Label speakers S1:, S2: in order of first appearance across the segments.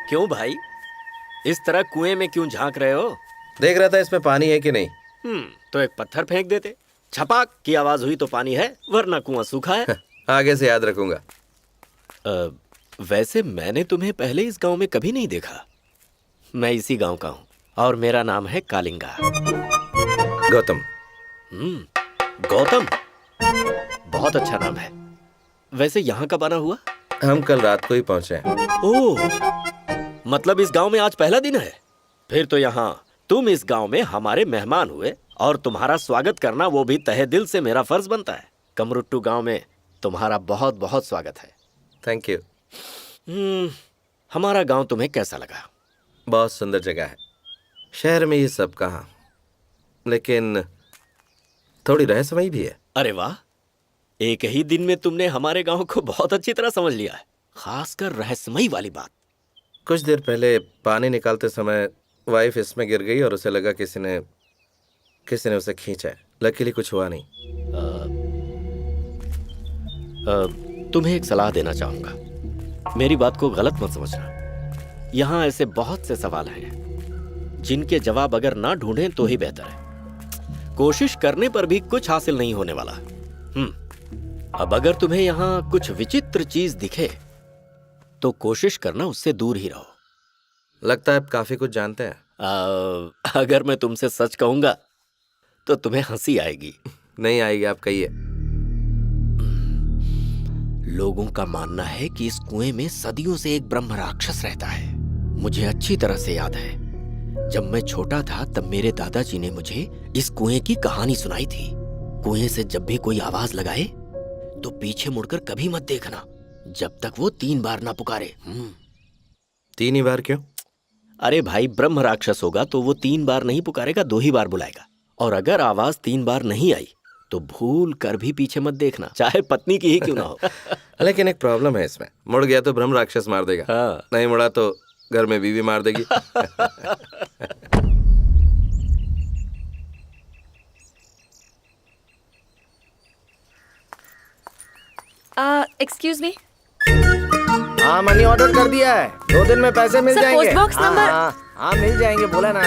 S1: क्यों भाई, इस तरह कुएं में क्यों झांक रहे हो?
S2: देख रहा था इसमें पानी है कि नहीं।
S1: तो एक पत्थर फेंक देते। छपाक की आवाज हुई तो पानी है, वरना कुआं सूखा है।
S2: आगे से याद रखूंगा।
S1: वैसे मैंने तुम्हें पहले इस गांव में कभी नहीं देखा। मैं इसी गांव का हूं और मेरा नाम है कालिंगा।
S2: गौतम।
S1: गौतम, बहुत अच्छा नाम है। वैसे यहाँ कब आना हुआ?
S2: हम कल रात को ही पहुंचे हैं।
S1: ओह, मतलब इस गांव में आज पहला दिन है। फिर तो यहाँ तुम इस गांव में हमारे मेहमान हुए और तुम्हारा स्वागत करना वो भी तहे दिल से मेरा फर्ज बनता है। कमरुट्टू गांव में तुम्हारा बहुत बहुत स्वागत है।
S2: Thank you.
S1: हमारा गांव तुम्हें कैसा लगा?
S2: बहुत सुंदर जगह है। शहर में ये सब कहाँ, लेकिन थोड़ी रहस्यमयी भी है।
S1: अरे वाह, एक ही दिन में तुमने हमारे गांव को बहुत अच्छी तरह समझ लिया है, खासकर रहस्यमयी वाली बात।
S2: कुछ देर पहले पानी निकालते समय वाइफ इसमें गिर गई और उसे लगा किसी ने उसे खींचा है। लकीली कुछ हुआ नहीं।
S1: तुम्हें एक सलाह देना चाहूंगा, मेरी बात को गलत मत समझना। यहाँ ऐसे बहुत से सवाल हैं जिनके जवाब अगर ना ढूंढें तो ही बेहतर है। कोशिश करने पर भी कुछ हासिल नहीं होने वाला। अब अगर तुम्हें यहाँ कुछ विचित्र चीज दिखे तो कोशिश करना उससे दूर ही रहो।
S2: लगता है आप काफी कुछ जानते हैं।
S1: अगर मैं तुमसे सच कहूंगा तो तुम्हें हंसी आएगी।
S2: नहीं आएगी, आप कहिए।
S1: लोगों का मानना है कि इस कुएं में सदियों से एक ब्रह्म राक्षस रहता है। मुझे अच्छी तरह से याद है, जब मैं छोटा था तब मेरे दादाजी ने मुझे इस कुएं की कहानी सुनाई थी। कुएं से जब भी कोई आवाज लगाए तो पीछे मुड़कर कभी मत देखना जब तक वो 3 बार ना पुकारे।
S2: 3 ही बार क्यों?
S1: अरे भाई, ब्रह्म राक्षस होगा तो वो 3 बार नहीं पुकारेगा, 2 ही बार बुलाएगा। और अगर आवाज 3 बार नहीं आई तो भूल कर भी पीछे मत देखना, चाहे पत्नी की ही क्यों ना हो।
S2: लेकिन एक प्रॉब्लम है इसमें। मुड़ गया तो ब्रह्म राक्षस मार देगा।
S1: हाँ।
S2: नहीं मुड़ा तो घर में बीवी मार देगी।
S3: Excuse me.
S4: हाँ, मनी ऑर्डर कर दिया है। 2 दिन में पैसे मिल
S3: सर,
S4: जाएंगे।
S3: Post box number.
S4: हाँ, मिल जाएंगे, बोला ना।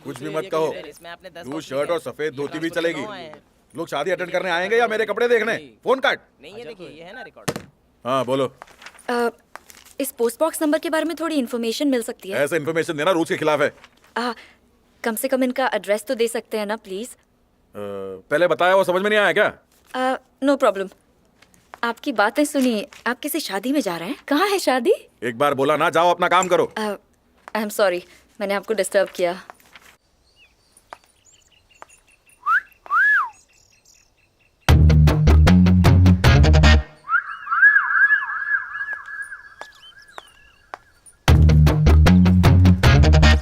S5: कुछ भी मत कहो। ब्लू शर्ट और सफेद धोती भी चलेगी। लोग शादी अटेंड करने आएंगे या मेरे कपड़े देखने? फोन काट।
S4: नहीं, ये देखिए, ये है ना रिकॉर्ड।
S5: हाँ बोलो।
S3: इस पोस्ट बॉक्स नंबर के बारे में थोड़ी इन्फॉर्मेशन मिल सकती है?
S5: ऐसा इन्फॉर्मेशन देना रूल्स के खिलाफ है।
S3: कम से कम इनका एड्रेस तो दे सकते हैं ना प्लीज।
S5: पहले बताया वो समझ में नहीं आया क्या?
S3: No problem. आपकी बातें सुनिए, आप किसी शादी में जा रहे हैं? कहाँ है शादी?
S5: एक बार बोला ना, जाओ अपना काम करो।
S3: आई एम सॉरी, मैंने आपको डिस्टर्ब किया।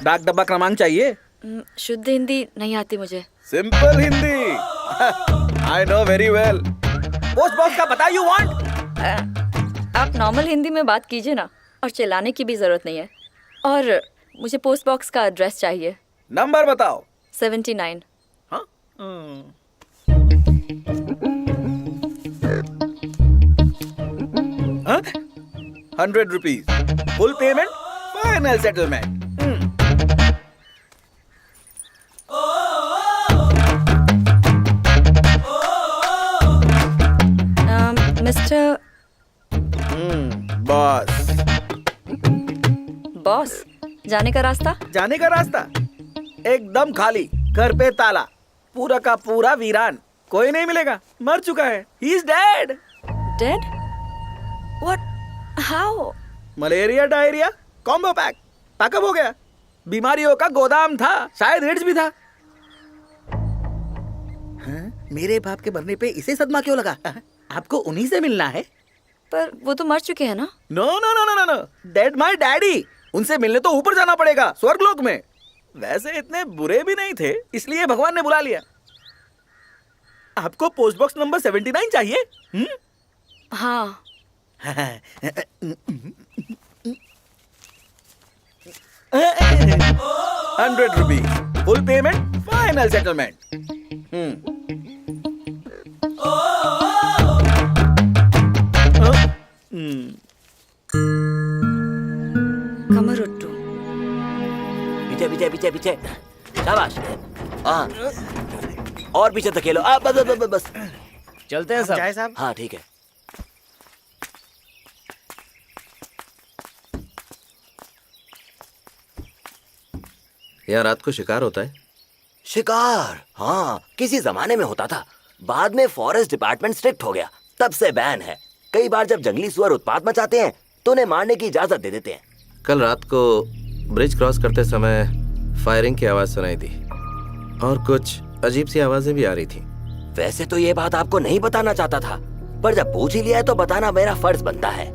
S4: डाक डब्बा क्रमांक चाहिए?
S3: शुद्ध हिंदी नहीं आती मुझे।
S5: Simple Hindi. I know very well.
S4: Post box का पता यू वांट?
S3: आप नॉर्मल हिंदी में बात कीजिए ना, और चिल्लाने की भी जरूरत नहीं है। और मुझे पोस्ट बॉक्स का एड्रेस चाहिए।
S4: नंबर बताओ।
S3: 79।
S4: हाँ? 100 rupees. Full payment, final settlement.
S3: Mister
S4: boss.
S3: Boss, जाने का रास्ता?
S4: जाने का रास्ता एकदम खाली, घर पे ताला, पूरा का पूरा वीरान, कोई नहीं मिलेगा, मर चुका है। He is dead.
S3: Dead? What? How?
S4: Malaria diarrhoea combo pack, pack up हो गया। बीमारियों का गोदाम था, शायद एड्स भी था। हाँ? मेरे बाप के मरने पे इसे सदमा क्यों लगा? आपको उन्हीं से मिलना है?
S3: पर वो तो मर चुके हैं ना।
S4: No no no no no, dead my daddy. उनसे मिलने तो ऊपर जाना पड़ेगा, स्वर्गलोक में। वैसे इतने बुरे भी नहीं थे, इसलिए भगवान ने बुला लिया। आपको पोस्ट बॉक्स नंबर 79 चाहिए?
S3: हाँ।
S4: 100 rupees, full payment, final settlement.
S6: पीछे पीछे पीछे पीछे। शाबाश। हाँ, और पीछे धकेलो। बस बस बस बस।
S4: चलते हैं साहब।
S6: हाँ ठीक है।
S2: यहाँ रात को शिकार होता है?
S6: शिकार हाँ, किसी जमाने में होता था, बाद में फॉरेस्ट डिपार्टमेंट स्ट्रिक्ट हो गया, तब से बैन है। कई बार जब जंगली सुअर उत्पात मचाते हैं तो उन्हें मारने की इजाजत दे देते हैं।
S2: कल रात को ब्रिज क्रॉस करते समय फायरिंग की आवाज सुनाई दी और कुछ अजीब सी आवाजें भी आ रही थी।
S6: वैसे तो ये बात आपको नहीं बताना चाहता था, पर जब पूछ ही लिया है तो बताना मेरा फर्ज बनता है।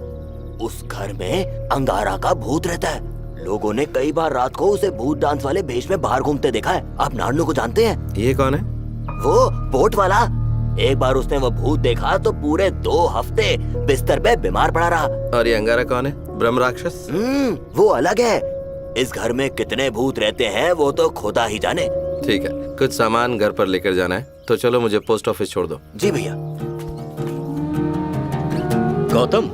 S6: उस घर में अंगारा का भूत रहता है। लोगों ने कई बार रात को उसे भूत डांस वाले भेष में बाहर घूमते देखा है। आप नारनू को जानते हैं?
S2: ये कौन है?
S6: वो बोट वाला। एक बार उसने वो भूत देखा तो पूरे 2 हफ्ते बिस्तर पे बीमार पड़ा रहा।
S2: और ये अंगारा कौन है? ब्रह्म राक्षस?
S6: वो अलग है। इस घर में कितने भूत रहते हैं वो तो खुदा ही जाने।
S2: ठीक है, कुछ सामान घर पर लेकर जाना है, तो चलो मुझे पोस्ट ऑफिस छोड़ दो।
S6: जी भैया।
S1: गौतम,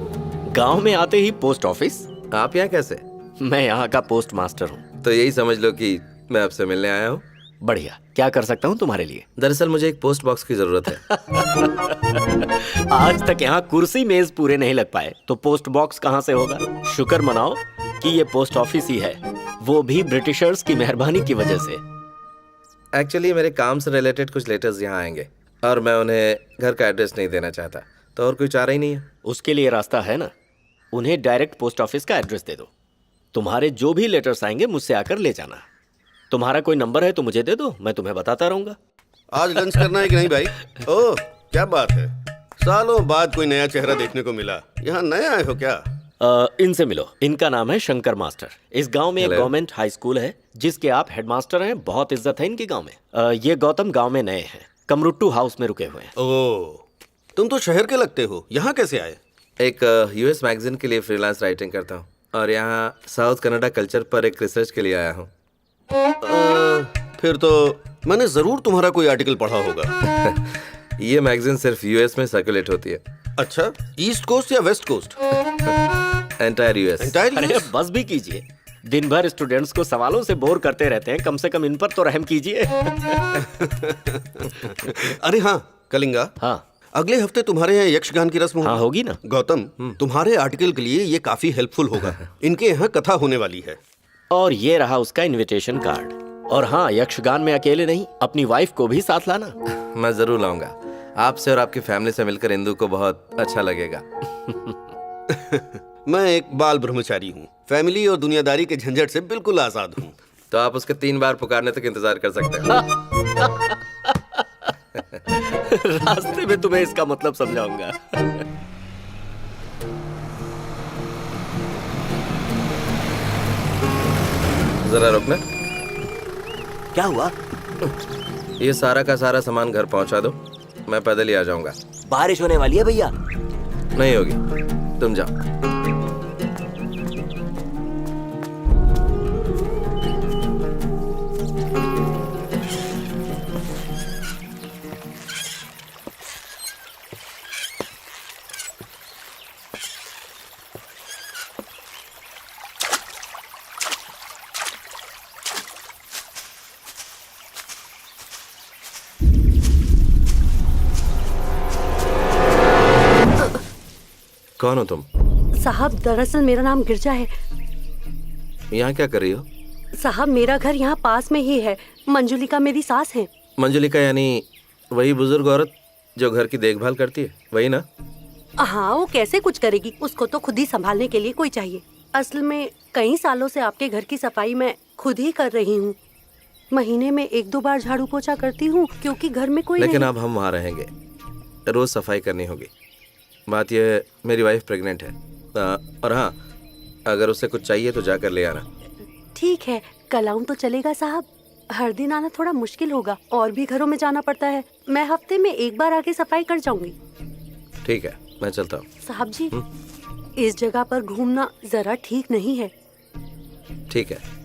S1: गांव में आते ही पोस्ट ऑफिस?
S2: आप यहाँ कैसे?
S1: मैं यहाँ का पोस्ट मास्टर हूँ।
S2: तो यही समझ लो कि मैं आपसे मिलने आया हूँ।
S1: बढ़िया, क्या कर सकता हूँ तुम्हारे लिए?
S2: दरअसल मुझे एक पोस्ट बॉक्स की जरूरत है।
S1: आज तक यहाँ कुर्सी मेज पूरे नहीं लग पाए तो पोस्ट बॉक्स कहाँ से होगा? शुक्र मनाओ कि ये पोस्ट ऑफिस ही है, वो भी ब्रिटिशर्स की मेहरबानी की वजह से।
S2: एक्चुअली मेरे काम से रिलेटेड कुछ लेटर्स यहाँ आएंगे और मैं उन्हें घर का एड्रेस नहीं देना चाहता, तो और कोई चारा ही नहीं है।
S1: उसके लिए रास्ता है ना, उन्हें डायरेक्ट पोस्ट ऑफिस का एड्रेस दे दो। तुम्हारे जो भी लेटर्स आएंगे मुझसे आकर ले जाना। तुम्हारा कोई नंबर है तो मुझे दे दो, मैं तुम्हें बताता रहूंगा।
S7: आज लंच करना है कि नहीं भाई? ओह क्या बात है, सालों बाद कोई नया चेहरा देखने को मिला। यहाँ नए आए हो क्या?
S1: इनसे मिलो, इनका नाम है शंकर मास्टर। इस गांव में एक
S2: Hello.
S1: गवर्नमेंट हाई स्कूल है जिसके आप हेडमास्टर हैं, बहुत इज्जत है इनके गांव में। ये गौतम गांव में नए हैं, कमरुट्टू हाउस में रुके हुए हैं।
S7: ओह, तुम तो शहर के लगते हो, यहाँ कैसे आए?
S2: एक यूएस मैगजीन के लिए फ्रीलांस राइटिंग करता हूँ और यहाँ साउथ कनाडा कल्चर पर एक रिसर्च के लिए आया हूँ।
S7: फिर तो मैंने जरूर तुम्हारा कोई आर्टिकल पढ़ा होगा।
S2: ये मैगजीन सिर्फ यूएस में सर्कुलेट होती है।
S7: अच्छा, ईस्ट कोस्ट या वेस्ट कोस्ट?
S2: Entire US.
S1: अरे बस भी कीजिए, दिन भर स्टूडेंट्स को सवालों से बोर करते रहते हैं, कम से कम इन पर तो रहम कीजिए।
S7: अरे हाँ कलिंगा,
S1: हाँ
S7: अगले हफ्ते तुम्हारे यहाँ यक्षगान की रस्म
S1: हाँ होगी ना।
S7: गौतम, तुम्हारे आर्टिकल के लिए ये काफी हेल्पफुल होगा। इनके यहाँ कथा होने वाली है।
S1: और ये रहा उसका इनविटेशन कार्ड। और हाँ, यक्षगान में अकेले नहीं, अपनी वाइफ को भी साथ लाना।
S2: मैं जरूर लाऊंगा। आपसे और आपकी फैमिली से मिलकर इंदु को बहुत अच्छा लगेगा।
S7: मैं एक बाल ब्रह्मचारी हूँ, फैमिली और दुनियादारी के झंझट से बिल्कुल आजाद हूँ।
S2: तो आप उसके 3 बार पुकारने तक इंतजार कर सकते हैं।
S1: रास्ते में तुम्हें इसका मतलब समझाऊंगा।
S2: जरा रुकना।
S6: क्या हुआ?
S2: ये सारा का सारा सामान घर पहुंचा दो, मैं पैदल ही आ जाऊंगा।
S6: बारिश होने वाली है भैया।
S2: नहीं होगी, तुम जाओ। कौन हो तुम?
S8: साहब दरअसल मेरा नाम गिरजा है।
S2: यहाँ क्या कर रही हो?
S8: साहब मेरा घर यहाँ पास में ही है। मंजुलिका मेरी सास है।
S2: मंजुलिका यानी वही बुजुर्ग औरत जो घर की देखभाल करती है, वही ना?
S8: हाँ, वो कैसे कुछ करेगी, उसको तो खुद ही संभालने के लिए कोई चाहिए। असल में कई सालों से आपके घर की सफाई मैं खुद ही कर रही हूँ। महीने में 1-2 बार झाड़ू पोछा करती हूँ क्योंकि घर में कोई
S2: लेकिन
S8: नहीं।
S2: अब हम वहाँ रहेंगे, रोज सफाई करनी होगी। बात यह है, मेरी वाइफ प्रेग्नेंट है। और हाँ, अगर उसे कुछ चाहिए तो जाकर ले आना।
S8: ठीक है, कल आऊँ तो चलेगा साहब? हर दिन आना थोड़ा मुश्किल होगा, और भी घरों में जाना पड़ता है। मैं हफ्ते में 1 बार आके सफाई कर जाऊंगी।
S2: ठीक है, मैं चलता हूँ।
S8: साहब जी, इस जगह पर घूमना जरा ठीक नहीं है।
S2: ठीक है।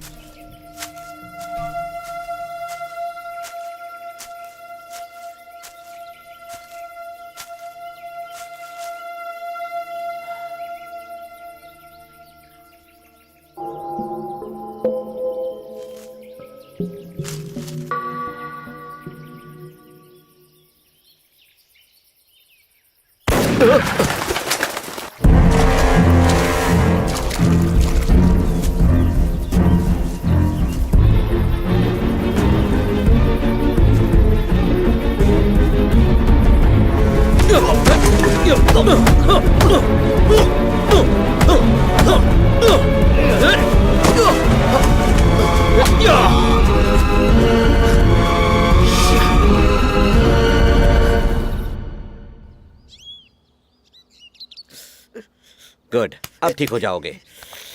S9: गुड, अब ठीक हो जाओगे।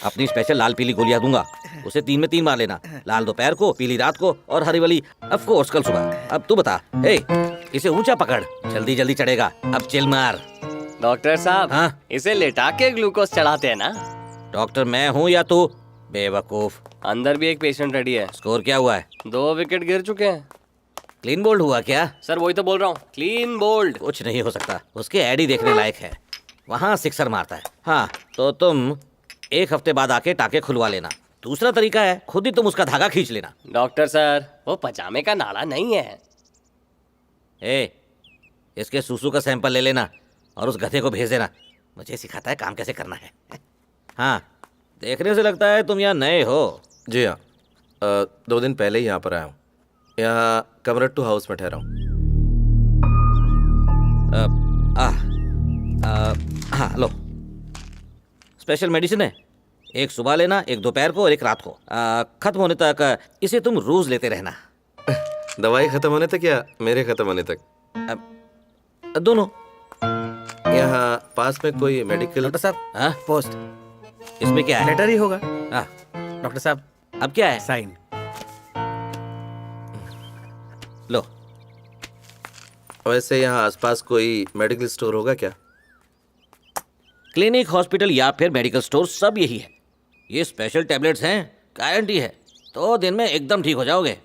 S9: अपनी स्पेशल लाल पीली गोलियां दूंगा, उसे 3 में 3 मार लेना। लाल दोपहर को, पीली रात को और हरी वाली ऑफ कोर्स कल सुबह। अब तू बता, हे, इसे ऊंचा पकड़, जल्दी जल्दी चढ़ेगा। अब चिल मार।
S10: डॉक्टर साहब,
S9: हाँ?
S10: इसे लेटा के ग्लूकोज चढ़ाते हैं ना?
S9: डॉक्टर मैं हूँ या तू? बेवकूफ।
S10: अंदर भी एक पेशेंट रेडी है।
S9: स्कोर क्या हुआ है?
S10: 2 विकेट गिर चुके हैं।
S9: क्लीन बोल्ड हुआ क्या?
S10: सर वही तो बोल रहा हूँ, क्लीन बोल्ड।
S9: कुछ नहीं हो सकता, उसके एड ही देखने लायक है। वहाँ सिक्सर मारता है। हाँ, तो तुम 1 हफ्ते बाद आके टाके खुलवा लेना। दूसरा तरीका है, खुद ही तुम उसका धागा खींच लेना।
S10: डॉक्टर सर, वो पजामे का नाड़ा नहीं है।
S9: ए, इसके सूसू का सैंपल ले लेना और उस गधे को भेज देना। मुझे सिखाता है काम कैसे करना है। हाँ, देखने से लगता है तुम यहाँ नए हो।
S2: जी हाँ, 2 दिन पहले ही यहाँ पर आया हूँ। यहाँ कमरट्टू हाउस में ठहरा हूँ।
S9: हाँ, लो, स्पेशल मेडिसिन है। 1 सुबह लेना, 1 दोपहर को और 1 रात को। खत्म होने तक इसे तुम रोज लेते रहना।
S2: दवाई खत्म होने तक या मेरे खत्म होने तक?
S9: दोनों।
S2: यहाँ पास में कोई मेडिकल?
S4: डॉक्टर साहब,
S9: हाँ?
S4: पोस्ट
S9: इसमें क्या है?
S4: लेटर ही होगा।
S9: हाँ,
S4: डॉक्टर साहब,
S9: अब क्या है?
S4: साइन।
S9: लो,
S2: वैसे यहाँ आसपास कोई मेडिकल स्टोर होगा क्या?
S9: क्लिनिक, हॉस्पिटल या फिर मेडिकल स्टोर सब यही है। ये स्पेशल टैबलेट्स हैं, गारंटी है। 2 दिन में एकदम ठीक हो जाओगे।